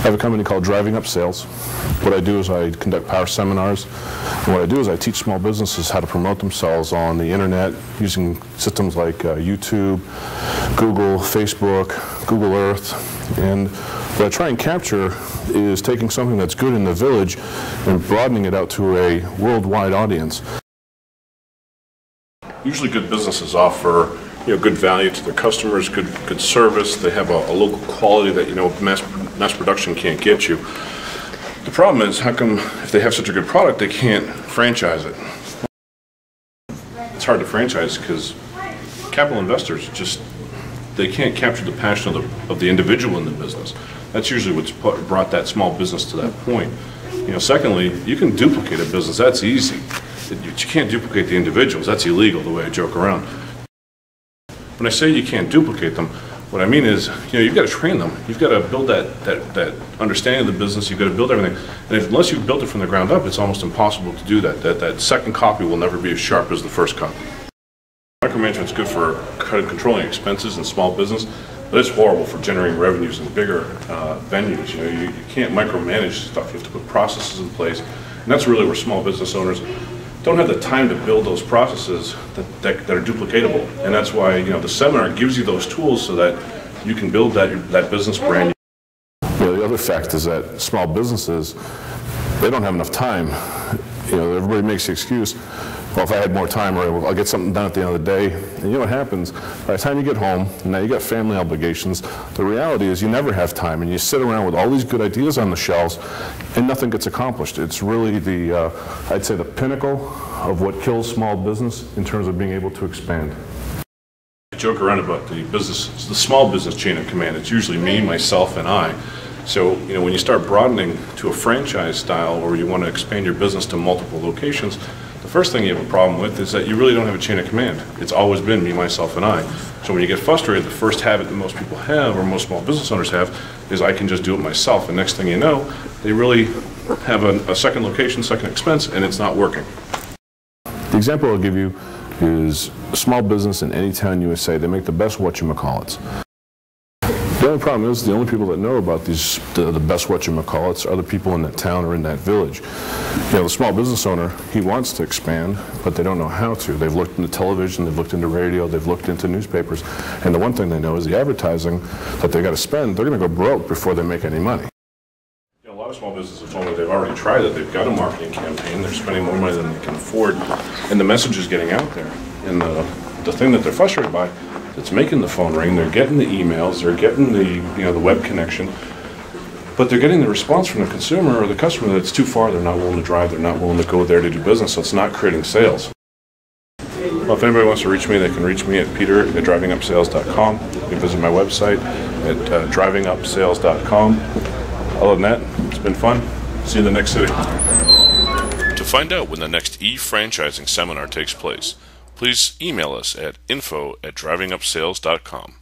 I have a company called Driving Up Sales. What I do is I conduct power seminars, and what I do is I teach small businesses how to promote themselves on the internet using systems like YouTube, Google, Facebook, Google Earth, and what I try and capture is taking something that's good in the village and broadening it out to a worldwide audience. Usually good businesses offer good value to their customers, good service. They have a local quality that mass production can't get you. The problem is, how come if they have such a good product they can't franchise it? It's hard to franchise because capital investors they can't capture the passion of the individual in the business. That's usually what's brought that small business to that point. Secondly, you can duplicate a business. That's easy. You can't duplicate the individuals. That's illegal, the way I joke around. When I say you can't duplicate them, what I mean is, you've got to train them. You've got to build that understanding of the business. You've got to build everything. And unless you've built it from the ground up, it's almost impossible to do that. That second copy will never be as sharp as the first copy. Micromanagement's good for controlling expenses in small business, but it's horrible for generating revenues in bigger venues. You can't micromanage stuff. You have to put processes in place, and that's really where small business owners don't have the time to build those processes that are duplicatable. And that's why the seminar gives you those tools so that you can build that business brand. The other fact is that small businesses, they don't have enough time. Everybody makes the excuse, well, if I had more time, or I'll get something done at the end of the day. And you know what happens? By the time you get home, now you got family obligations, the reality is you never have time, and you sit around with all these good ideas on the shelves, and nothing gets accomplished. It's really I'd say the pinnacle of what kills small business in terms of being able to expand. I joke around about the small business chain of command. It's usually me, myself, and I. So, when you start broadening to a franchise style, or you want to expand your business to multiple locations, the first thing you have a problem with is that you really don't have a chain of command. It's always been me, myself, and I. So when you get frustrated, the first habit that most people have, or most small business owners have, is I can just do it myself. And next thing you know, they really have a second location, second expense, and it's not working. The example I'll give you is a small business in any town USA. They make the best whatchamacallits. The only problem is the only people that know about the best whatchamacallits are the people in that town or in that village. The small business owner, he wants to expand, but they don't know how to. They've looked into television, they've looked into radio, they've looked into newspapers, and the one thing they know is the advertising that they got to spend, they're going to go broke before they make any money. A lot of small businesses have told me they've already tried it. They've got a marketing campaign, they're spending more money than they can afford, and the message is getting out there. And the thing that they're frustrated by, it's making the phone ring, they're getting the emails, they're getting the web connection, but they're getting the response from the consumer or the customer that it's too far, they're not willing to drive, they're not willing to go there to do business, so it's not creating sales. Well, if anybody wants to reach me, they can reach me at peter@drivingupsales.com. You can visit my website at drivingupsales.com. Other than that, it's been fun. See you in the next city. To find out when the next e-franchising seminar takes place, please email us at info@drivingupsales.com.